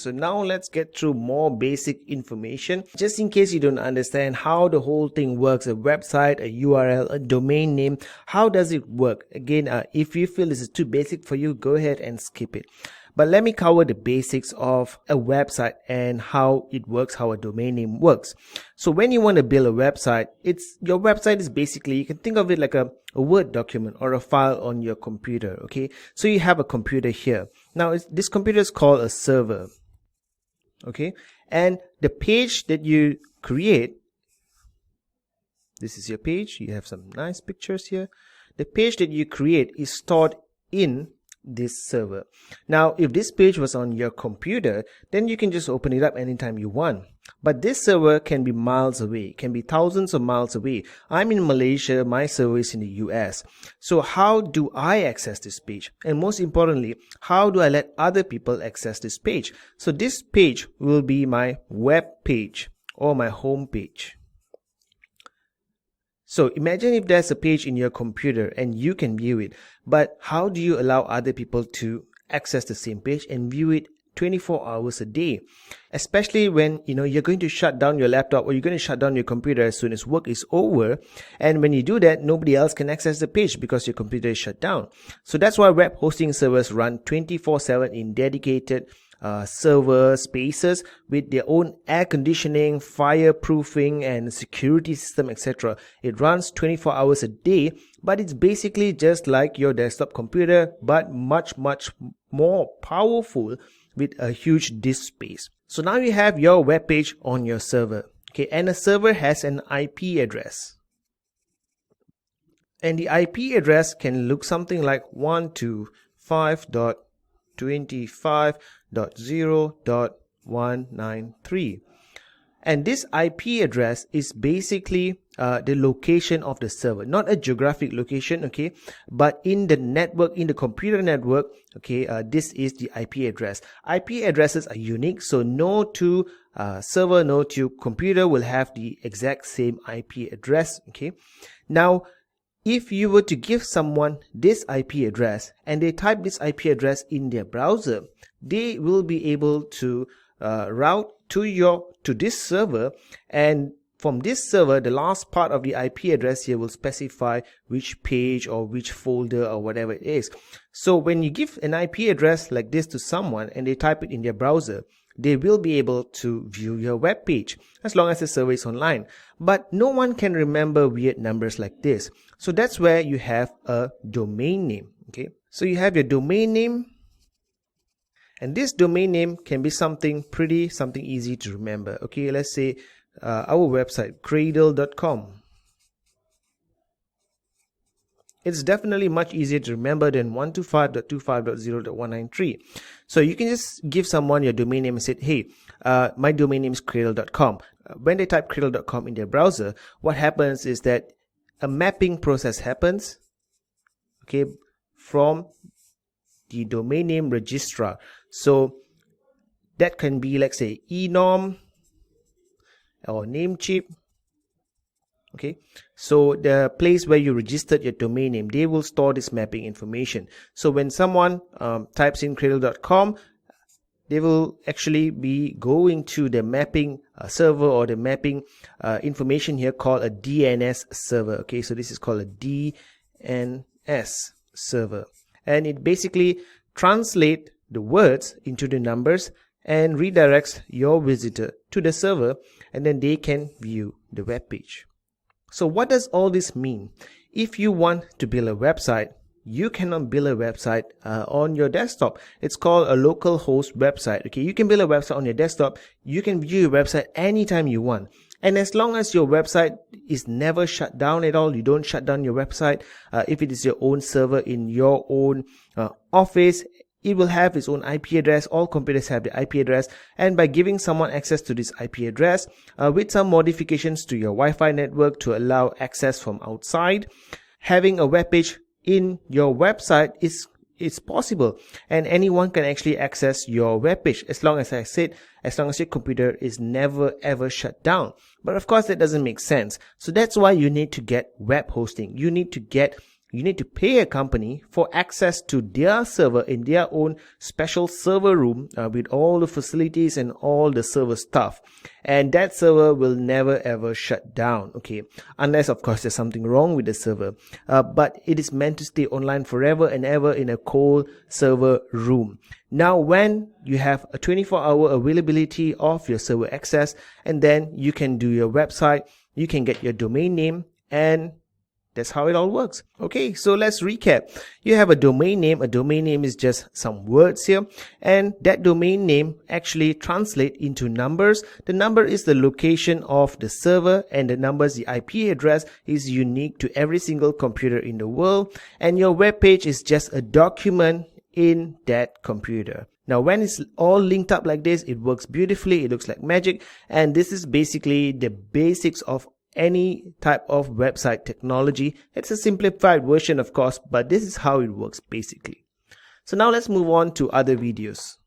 So now let's get through more basic information. Just in case you don't understand how the whole thing works, a website, a URL, a domain name, how does it work? Again, if you feel this is too basic for you, go ahead and skip it. But let me cover the basics of a website and how it works, how a domain name works. So when you want to build a website, your website is basically, you can think of it like a Word document or a file on your computer. Okay, so you have a computer here. Now this computer is called a server. Okay, and the page that you create, this is your page. You have some nice pictures here. The page that you create is stored in this server. Now if this page was on your computer, then you can just open it up anytime you want. But this server can be miles away, can be thousands of miles away. I'm in Malaysia, my server is in the US. So how do I access this page? And most importantly, how do I let other people access this page? So this page will be my web page or my home page. So imagine if there's a page in your computer and you can view it, but how do you allow other people to access the same page and view it 24 hours a day? Especially when you're going to shut down your laptop or you're going to shut down your computer as soon as work is over, and when you do that, nobody else can access the page because your computer is shut down. So that's why web hosting servers run 24/7 in dedicated server spaces with their own air conditioning, fireproofing and security system, etc. It runs 24 hours a day, but it's basically just like your desktop computer, but much more powerful with a huge disk space. So now you have your web page on your server. Okay, and a server has an IP address. And the IP address can look something like 125.25.0.193. And this IP address is basically the location of the server, not a geographic location, okay, but in the network, in the computer network, okay, this is the IP address. IP addresses are unique, so no two server, no two computer will have the exact same IP address, okay. Now, if you were to give someone this IP address and they type this IP address in their browser, they will be able to route to this server, and from this server, the last part of the IP address here will specify which page or which folder or whatever it is. So when you give an IP address like this to someone and they type it in their browser, they will be able to view your web page as long as the server is online. But no one can remember weird numbers like this. So that's where you have a domain name. Okay, so you have your domain name, and this domain name can be something easy to remember. Okay, let's say our website Cradle.com. It's definitely much easier to remember than 125.25.0.193. So you can just give someone your domain name and say, hey, my domain name is Cradle.com. When they type Cradle.com in their browser, what happens is that a mapping process happens, okay, from the domain name registrar. So that can be, let's say, enorm or Namecheap. Okay, so the place where you registered your domain name, they will store this mapping information. So when someone types in Cradle.com, they will actually be going to the mapping server or the mapping information here called a DNS server. Okay, so this is called a DNS server, and it basically translates the words into the numbers and redirects your visitor to the server, and then they can view the web page. So what does all this mean? If you want to build a website, you cannot build a website on your desktop. It's called a local host website. Okay, you can build a website on your desktop. You can view your website anytime you want. And as long as your website is never shut down at all, you don't shut down your website. If it is your own server in your own office, it will have its own IP address. All computers have the IP address, and by giving someone access to this IP address with some modifications to your Wi-Fi network to allow access from outside, having a web page in your website is possible, and anyone can actually access your web page as long as I said, as long as your computer is never ever shut down. But of course that doesn't make sense. So that's why you need to get web hosting. You need to get You need to pay a company for access to their server in their own special server room with all the facilities and all the server stuff. And that server will never ever shut down, okay? Unless, of course, there's something wrong with the server. But it is meant to stay online forever and ever in a cold server room. Now, when you have a 24-hour availability of your server access, and then you can do your website, you can get your domain name, and that's how it all works. Okay, so let's recap. You have a domain name. A domain name is just some words here, and that domain name actually translates into numbers. The number is the location of the server, and the numbers, the IP address, is unique to every single computer in the world, and your web page is just a document in that computer. Now, when it's all linked up like this, it works beautifully. It looks like magic, and this is basically the basics of any type of website technology. It's a simplified version, of course, but this is how it works basically. So now let's move on to other videos.